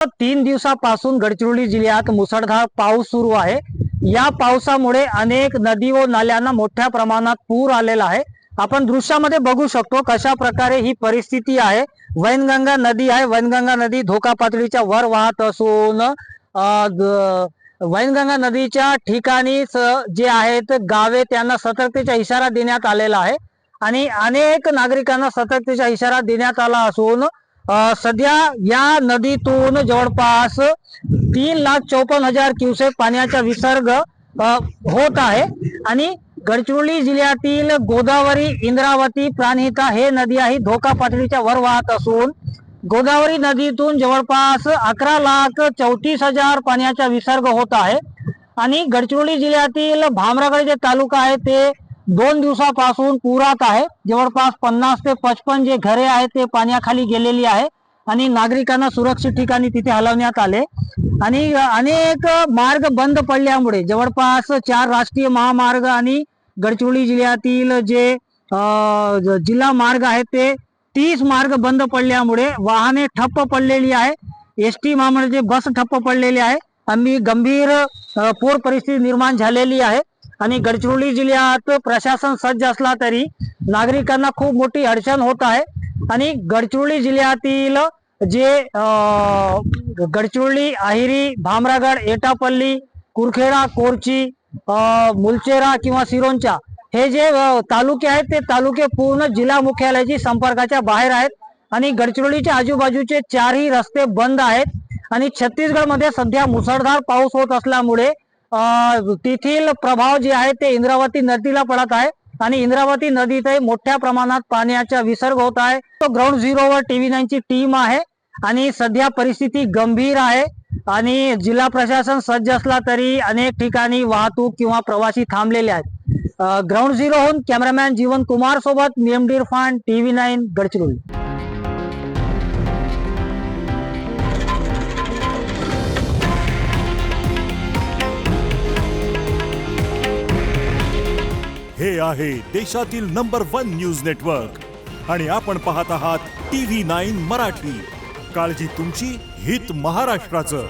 तीन दिवसापासून गडचिरोली जिल्ह्यात मुसळधार पाऊस सुरू आहे। या पावसामुळे अनेक नदी व नाल्यांना मोठ्या प्रमाणात पूर आलेला आहे। आपण दृश्यामध्ये बघू शकतो कशा प्रकारे ही परिस्थिती आहे। वैनगंगा नदी आहे, वैनगंगा नदी धोका पातळीच्या वर वाहत असून वैनगंगा नदीच्या ठिकाणी जे आहेत गावे त्यांना सतर्कतेचा इशारा देण्यात आलेला आहे आणि अनेक नागरिकांना सतर्कतेचा इशारा देण्यात आला असून सध्या या नदीतून जवळपास 3,54,000 क्युसेक पाण्याचा विसर्ग होत आहे आणि गडचिरोली जिल्ह्यातील गोदावरी, इंद्रावती, प्राणहिता हे नदी आहे धोका पातळीच्या वर वाहत असून गोदावरी नदीतून जवळपास 11,34,000 पाण्याचा विसर्ग होत आहे आणि गडचिरोली जिल्ह्यातील भामरागड जे तालुका आहे ते 2 दिवसापासून पुरात आहे। जवळपास 50 ते 55 जे घरे आहेत ते पाण्याखाली गेलेली आहे आणि नागरिकांना सुरक्षित ठिकाणी तिथे हलवण्यात आले आणि अनेक मार्ग बंद पडल्यामुळे जवळपास 4 राष्ट्रीय महामार्ग आणि गडचिरोली जिल्ह्यातील जे जिल्हा मार्ग आहेत ते 30 मार्ग बंद पडल्यामुळे वाहने ठप्प पडलेली आहे। एसटी महामंडळाचे बस ठप्प पडलेले आहे आणि गंभीर पूर परिस्थिती निर्माण झालेली आहे आणि गडचिरोली जिल्ह्यात प्रशासन सज्ज असला तरी नागरिकांना खूप मोठी अडचण होत आहे आणि गडचिरोली जिल्ह्यातील जे गडचिरोली, अहिरी, भामरागड, एटापल्ली, कुरखेडा, कोरची, मुलचेरा किंवा सिरोंचा हे जे तालुके आहेत ते तालुके पूर्ण जिल्हा मुख्यालयाची संपर्काच्या बाहेर आहेत आणि गडचिरोलीच्या आजूबाजूचे 4ही रस्ते बंद आहेत आणि छत्तीसगडमध्ये सध्या मुसळधार पाऊस होत असल्यामुळे तेथील प्रभाव जे आहे ते इंद्रावती नदीला पडत आहे आणि इंद्रावती नदीतही मोठ्या प्रमाणात पाण्याचा विसर्ग होत आहे। तो ग्राउंड झिरोवर TV9 ची टीम आहे आणि सध्या परिस्थिती गंभीर आहे आणि जिल्हा प्रशासन सज्ज असला तरी अनेक ठिकाणी वाहतूक किंवा प्रवासी थांबलेले आहेत। ग्राउंड झिरोहून कॅमेरामॅन जीवन कुमार सोबत नियमडी इरफान, TV9 गडचिरोली। हे आहे देशातील नंबर 1 न्यूज नेटवर्क आणि आपण पाहत आहात TV9 मराठी। काळजी तुमची, हित महाराष्ट्राचं।